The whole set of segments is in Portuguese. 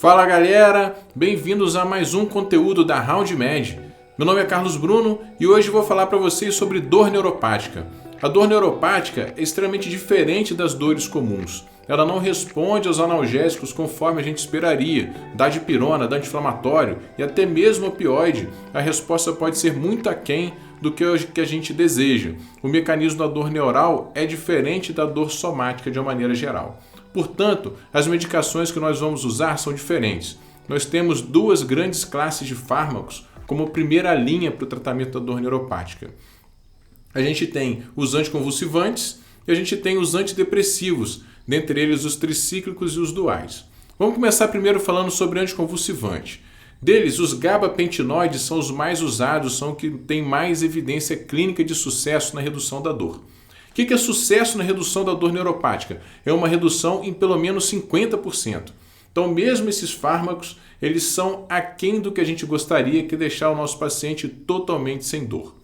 Fala galera, bem-vindos a mais um conteúdo da RoundMed. Meu nome é Carlos Bruno e hoje vou falar para vocês sobre dor neuropática. A dor neuropática é extremamente diferente das dores comuns. Ela não responde aos analgésicos conforme a gente esperaria, da dipirona, da anti-inflamatório e até mesmo opioide. A resposta pode ser muito aquém do que a gente deseja. O mecanismo da dor neural é diferente da dor somática de uma maneira geral. Portanto, as medicações que nós vamos usar são diferentes. Nós temos duas grandes classes de fármacos como primeira linha para o tratamento da dor neuropática. A gente tem os anticonvulsivantes e a gente tem os antidepressivos, dentre eles os tricíclicos e os duais. Vamos começar primeiro falando sobre anticonvulsivante. Deles, os gabapentinoides são os mais usados, são os que têm mais evidência clínica de sucesso na redução da dor. O que é sucesso na redução da dor neuropática? É uma redução em pelo menos 50%. Então, mesmo esses fármacos, eles são aquém do que a gente gostaria, que é deixar o nosso paciente totalmente sem dor.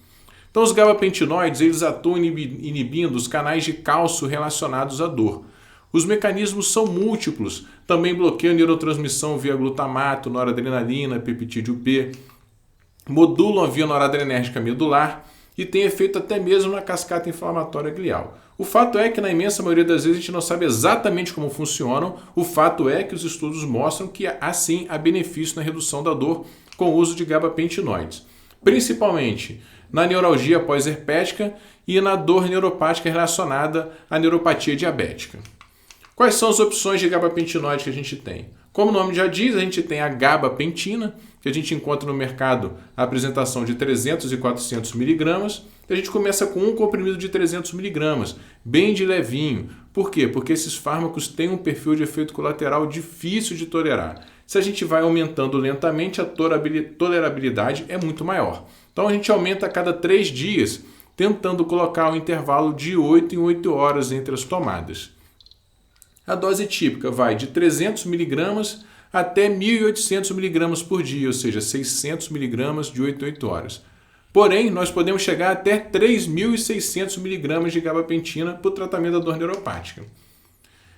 Então, os gabapentinoides, eles atuam inibindo os canais de cálcio relacionados à dor. Os mecanismos são múltiplos, também bloqueiam a neurotransmissão via glutamato, noradrenalina, peptídeo P, modulam a via noradrenérgica medular e tem efeito até mesmo na cascata inflamatória glial. O fato é que na imensa maioria das vezes a gente não sabe exatamente como funcionam, o fato é que os estudos mostram que assim há benefício na redução da dor com o uso de gabapentinoides, principalmente na neuralgia pós-herpética e na dor neuropática relacionada à neuropatia diabética. Quais são as opções de gabapentinoide que a gente tem? Como o nome já diz, a gente tem a gabapentina, que a gente encontra no mercado a apresentação de 300 e 400 miligramas. A gente começa com um comprimido de 300 miligramas, bem de levinho. Por quê? Porque esses fármacos têm um perfil de efeito colateral difícil de tolerar. Se a gente vai aumentando lentamente, a tolerabilidade é muito maior. Então a gente aumenta a cada 3 dias, tentando colocar um intervalo de 8 em 8 horas entre as tomadas. A dose típica vai de 300 mg até 1.800 mg por dia, ou seja, 600 mg de 8 em 8 horas. Porém, nós podemos chegar até 3.600 mg de gabapentina para o tratamento da dor neuropática.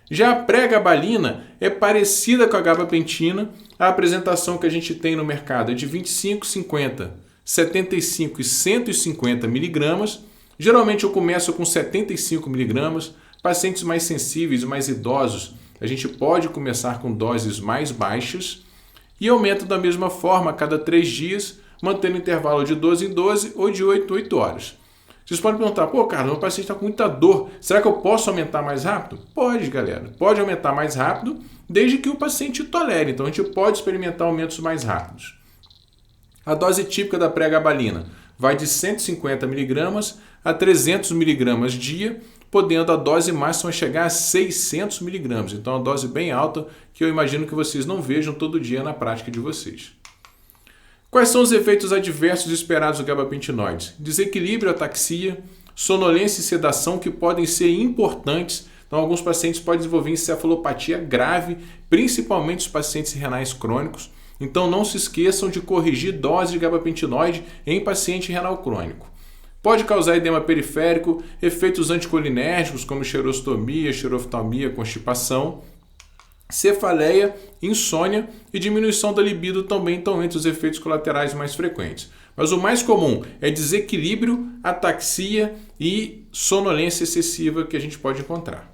Já a pré-gabalina é parecida com a gabapentina. A apresentação que a gente tem no mercado é de 25, 50, 75 e 150 mg. Geralmente eu começo com 75 mg. Pacientes mais sensíveis, mais idosos, a gente pode começar com doses mais baixas e aumenta da mesma forma a cada 3 dias, mantendo intervalo de 12 em 12 ou de 8 em 8 horas. Vocês podem perguntar, Carlos, meu paciente está com muita dor, será que eu posso aumentar mais rápido? Pode, galera, pode aumentar mais rápido, desde que o paciente tolere, então a gente pode experimentar aumentos mais rápidos. A dose típica da pré-gabalina vai de 150 mg a 300 mg dia, podendo a dose máxima chegar a 600 mg. Então, é uma dose bem alta que eu imagino que vocês não vejam todo dia na prática de vocês. Quais são os efeitos adversos esperados do gabapentinoides? Desequilíbrio, ataxia, sonolência e sedação que podem ser importantes. Então, alguns pacientes podem desenvolver encefalopatia grave, principalmente os pacientes renais crônicos. Então, não se esqueçam de corrigir dose de gabapentinoide em paciente renal crônico. Pode causar edema periférico, efeitos anticolinérgicos como xerostomia, xeroftalmia, constipação, cefaleia, insônia e diminuição da libido também estão entre os efeitos colaterais mais frequentes. Mas o mais comum é desequilíbrio, ataxia e sonolência excessiva que a gente pode encontrar.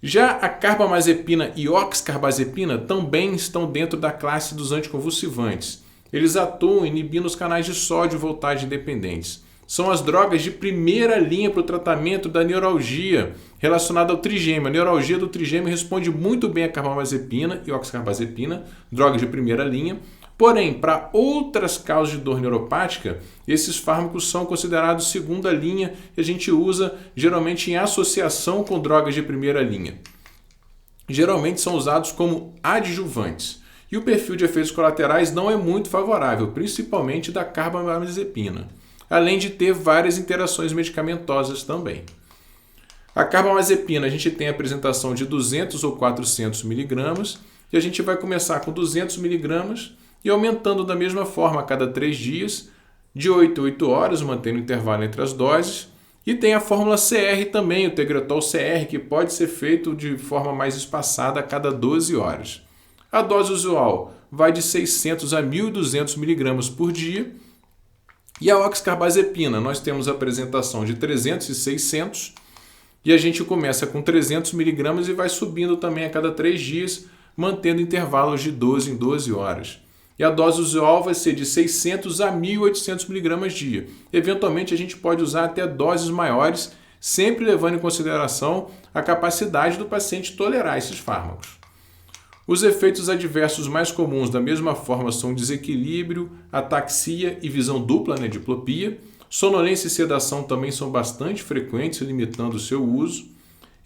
Já a carbamazepina e oxcarbazepina também estão dentro da classe dos anticonvulsivantes. Eles atuam inibindo os canais de sódio voltagem dependentes. São as drogas de primeira linha para o tratamento da neuralgia relacionada ao trigêmeo. A neuralgia do trigêmeo responde muito bem a carbamazepina e oxcarbazepina, drogas de primeira linha. Porém, para outras causas de dor neuropática, esses fármacos são considerados segunda linha e a gente usa geralmente em associação com drogas de primeira linha. Geralmente são usados como adjuvantes. E o perfil de efeitos colaterais não é muito favorável, principalmente da carbamazepina, além de ter várias interações medicamentosas também. A carbamazepina a gente tem a apresentação de 200 ou 400 mg e a gente vai começar com 200 mg e aumentando da mesma forma a cada 3 dias, de 8 a 8 horas, mantendo o intervalo entre as doses, E tem a fórmula CR também, o Tegretol CR, que pode ser feito de forma mais espaçada a cada 12 horas. A dose usual vai de 600 a 1.200 mg por dia. E a oxcarbazepina, nós temos a apresentação de 300 e 600, e a gente começa com 300 mg e vai subindo também a cada 3 dias, mantendo intervalos de 12 em 12 horas. E a dose usual vai ser de 600 a 1.800 mg dia. Eventualmente a gente pode usar até doses maiores, sempre levando em consideração a capacidade do paciente tolerar esses fármacos. Os efeitos adversos mais comuns da mesma forma são desequilíbrio, ataxia e visão dupla, diplopia. Sonolência e sedação também são bastante frequentes, limitando o seu uso.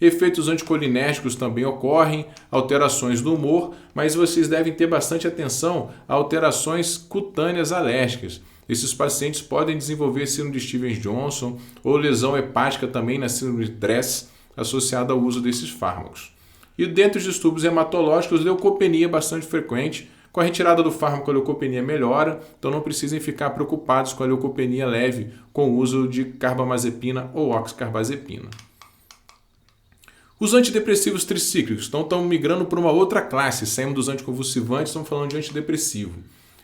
Efeitos anticolinérgicos também ocorrem, alterações do humor, mas vocês devem ter bastante atenção a alterações cutâneas alérgicas. Esses pacientes podem desenvolver síndrome de Stevens-Johnson ou lesão hepática também na síndrome de Tress, associada ao uso desses fármacos. E dentro dos distúrbios hematológicos, leucopenia é bastante frequente. Com a retirada do fármaco, a leucopenia melhora, então não precisem ficar preocupados com a leucopenia leve com o uso de carbamazepina ou oxcarbazepina. Os antidepressivos tricíclicos estão migrando para uma outra classe, saímos dos anticonvulsivantes, estamos falando de antidepressivo.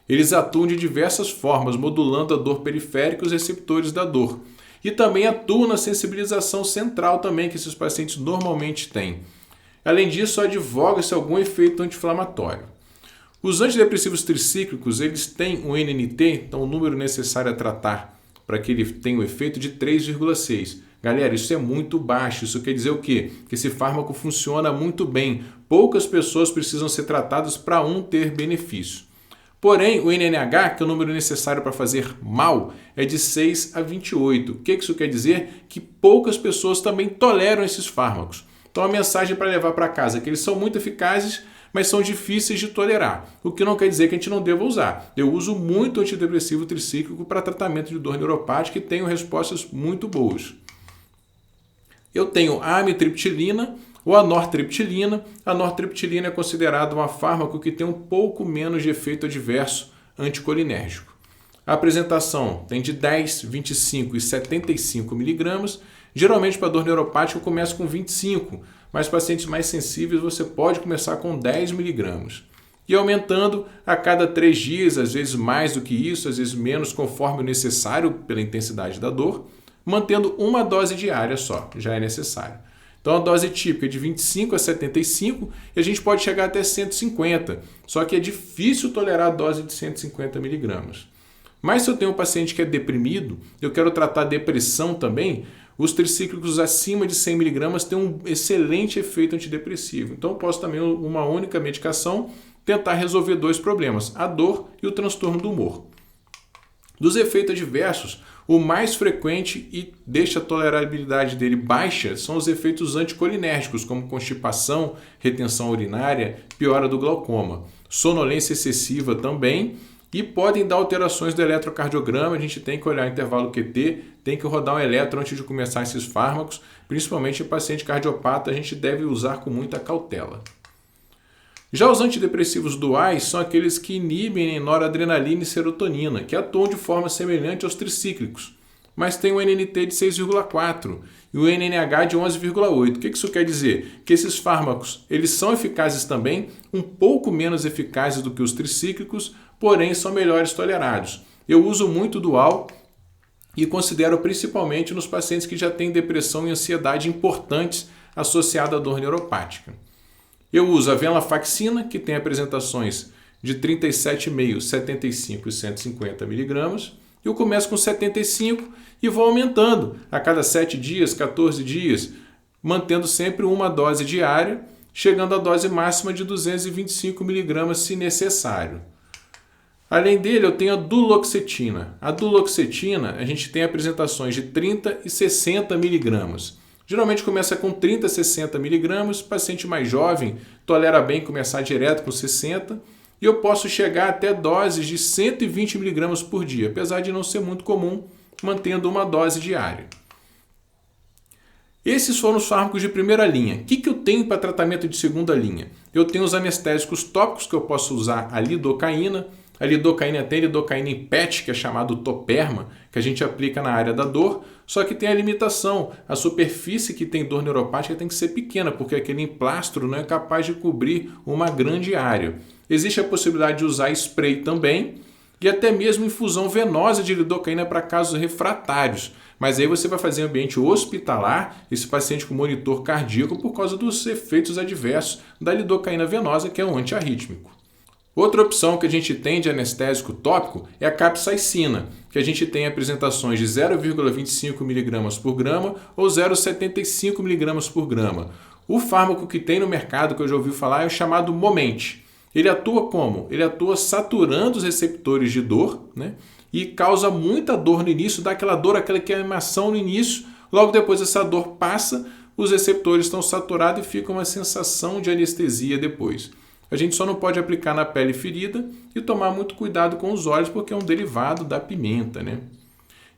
Eles atuam de diversas formas, modulando a dor periférica e os receptores da dor. E também atuam na sensibilização central também, que esses pacientes normalmente têm. Além disso, advoga-se algum efeito anti-inflamatório. Os antidepressivos tricíclicos, eles têm um NNT, então o número necessário a tratar para que ele tenha um efeito de 3,6. Galera, isso é muito baixo. Isso quer dizer o quê? Que esse fármaco funciona muito bem. Poucas pessoas precisam ser tratadas para um ter benefício. Porém, o NNH, que é o número necessário para fazer mal, é de 6 a 28. O que isso quer dizer? Que poucas pessoas também toleram esses fármacos. Então a mensagem para levar para casa é que eles são muito eficazes, mas são difíceis de tolerar. O que não quer dizer que a gente não deva usar. Eu uso muito antidepressivo tricíclico para tratamento de dor neuropática e tenho respostas muito boas. Eu tenho a amitriptilina ou a nortriptilina. A nortriptilina é considerada um fármaco que tem um pouco menos de efeito adverso anticolinérgico. A apresentação tem de 10, 25 e 75 mg. Geralmente para dor neuropática eu começo com 25, mas pacientes mais sensíveis você pode começar com 10 mg. E aumentando a cada 3 dias, às vezes mais do que isso, às vezes menos, conforme o necessário pela intensidade da dor, mantendo uma dose diária só, já é necessário. Então a dose típica é de 25 a 75 e a gente pode chegar até 150, só que é difícil tolerar a dose de 150 mg. Mas se eu tenho um paciente que é deprimido, eu quero tratar depressão também, os tricíclicos acima de 100 mg têm um excelente efeito antidepressivo. Então eu posso também, uma única medicação, tentar resolver 2 problemas, a dor e o transtorno do humor. Dos efeitos adversos, o mais frequente e deixa a tolerabilidade dele baixa são os efeitos anticolinérgicos, como constipação, retenção urinária, piora do glaucoma, sonolência excessiva também, e podem dar alterações do eletrocardiograma. A gente tem que olhar o intervalo QT, tem que rodar um eletro antes de começar esses fármacos, principalmente em paciente cardiopata, a gente deve usar com muita cautela. Já os antidepressivos duais são aqueles que inibem noradrenalina e serotonina, que atuam de forma semelhante aos tricíclicos, mas tem um NNT de 6,4 e o NNH de 11,8. O que isso quer dizer? Que esses fármacos eles são eficazes também, um pouco menos eficazes do que os tricíclicos, porém são melhores tolerados. Eu uso muito dual e considero principalmente nos pacientes que já têm depressão e ansiedade importantes associada à dor neuropática. Eu uso a venlafaxina, que tem apresentações de 37,5, 75 e 150 mg. Eu começo com 75 e vou aumentando a cada 7 dias, 14 dias, mantendo sempre uma dose diária, chegando à dose máxima de 225 mg se necessário. Além dele, eu tenho a duloxetina. A duloxetina, a gente tem apresentações de 30 e 60 mg. Geralmente começa com 30 a 60 mg, paciente mais jovem tolera bem começar direto com 60 e eu posso chegar até doses de 120 mg por dia, apesar de não ser muito comum, mantendo uma dose diária. Esses foram os fármacos de primeira linha. O que eu tenho para tratamento de segunda linha? Eu tenho os anestésicos tópicos que eu posso usar a lidocaína. A lidocaína tem lidocaína em PET, que é chamado Toperma, que a gente aplica na área da dor. Só que tem a limitação, a superfície que tem dor neuropática tem que ser pequena, porque aquele emplastro não é capaz de cobrir uma grande área. Existe a possibilidade de usar spray também e até mesmo infusão venosa de lidocaína para casos refratários. Mas aí você vai fazer em ambiente hospitalar, esse paciente com monitor cardíaco, por causa dos efeitos adversos da lidocaína venosa, que é um antiarrítmico. Outra opção que a gente tem de anestésico tópico é a capsaicina, que a gente tem apresentações de 0,25 mg por grama ou 0,75 mg por grama. O fármaco que tem no mercado, que eu já ouvi falar, é o chamado Moment. Ele atua como? Ele atua saturando os receptores de dor, né? E causa muita dor no início, dá aquela dor, aquela queimação no início. Logo depois essa dor passa, os receptores estão saturados e fica uma sensação de anestesia depois. A gente só não pode aplicar na pele ferida e tomar muito cuidado com os olhos, porque é um derivado da pimenta, né?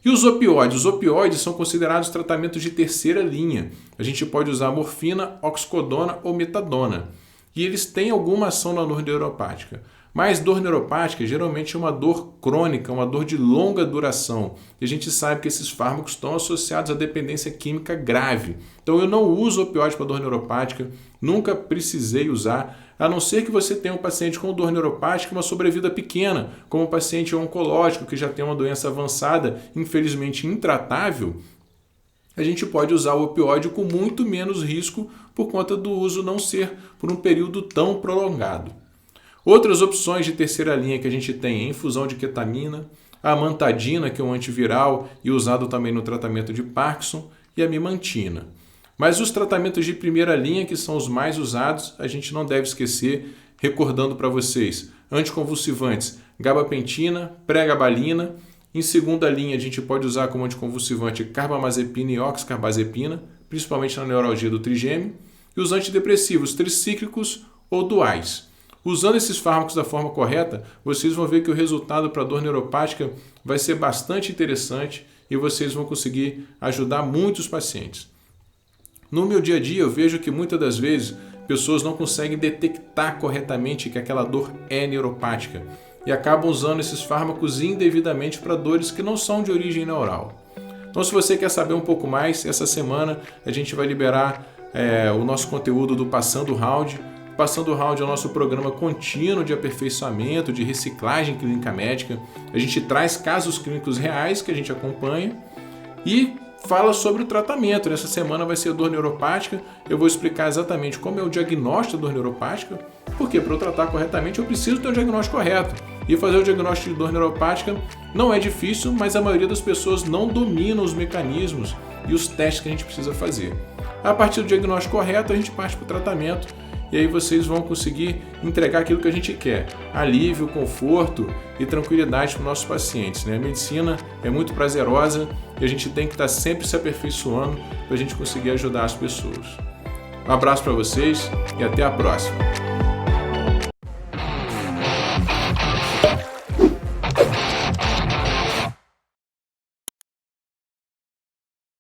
E os opioides? Os opioides são considerados tratamentos de terceira linha. A gente pode usar morfina, oxicodona ou metadona. E eles têm alguma ação na dor neuropática. Mas dor neuropática geralmente é uma dor crônica, uma dor de longa duração. E a gente sabe que esses fármacos estão associados à dependência química grave. Então eu não uso opioide para dor neuropática, nunca precisei usar, a não ser que você tenha um paciente com dor neuropática e uma sobrevida pequena, como um paciente oncológico que já tem uma doença avançada, infelizmente intratável. A gente pode usar o opioide com muito menos risco por conta do uso não ser por um período tão prolongado. Outras opções de terceira linha que a gente tem é a infusão de ketamina, a amantadina, que é um antiviral e usado também no tratamento de Parkinson, e a mimantina. Mas os tratamentos de primeira linha, que são os mais usados, a gente não deve esquecer, recordando para vocês, anticonvulsivantes, gabapentina, pregabalina. Em segunda linha, a gente pode usar como anticonvulsivante carbamazepina e oxcarbazepina, principalmente na neuralgia do trigêmeo, e os antidepressivos tricíclicos ou duais. Usando esses fármacos da forma correta, vocês vão ver que o resultado para a dor neuropática vai ser bastante interessante e vocês vão conseguir ajudar muitos pacientes. No meu dia a dia, eu vejo que muitas das vezes pessoas não conseguem detectar corretamente que aquela dor é neuropática e acabam usando esses fármacos indevidamente para dores que não são de origem neural. Então, se você quer saber um pouco mais, essa semana a gente vai liberar o nosso conteúdo do Passando o Round. Passando o Round é o nosso programa contínuo de aperfeiçoamento, de reciclagem clínica médica. A gente traz casos clínicos reais que a gente acompanha e fala sobre o tratamento. Nessa semana vai ser a dor neuropática. Eu vou explicar exatamente como é o diagnóstico da dor neuropática, porque para eu tratar corretamente eu preciso ter o diagnóstico correto. E fazer o diagnóstico de dor neuropática não é difícil, mas a maioria das pessoas não domina os mecanismos e os testes que a gente precisa fazer. A partir do diagnóstico correto, a gente parte para o tratamento e aí vocês vão conseguir entregar aquilo que a gente quer: alívio, conforto e tranquilidade para os nossos pacientes, né? A medicina é muito prazerosa e a gente tem que estar sempre se aperfeiçoando para a gente conseguir ajudar as pessoas. Um abraço para vocês e até a próxima!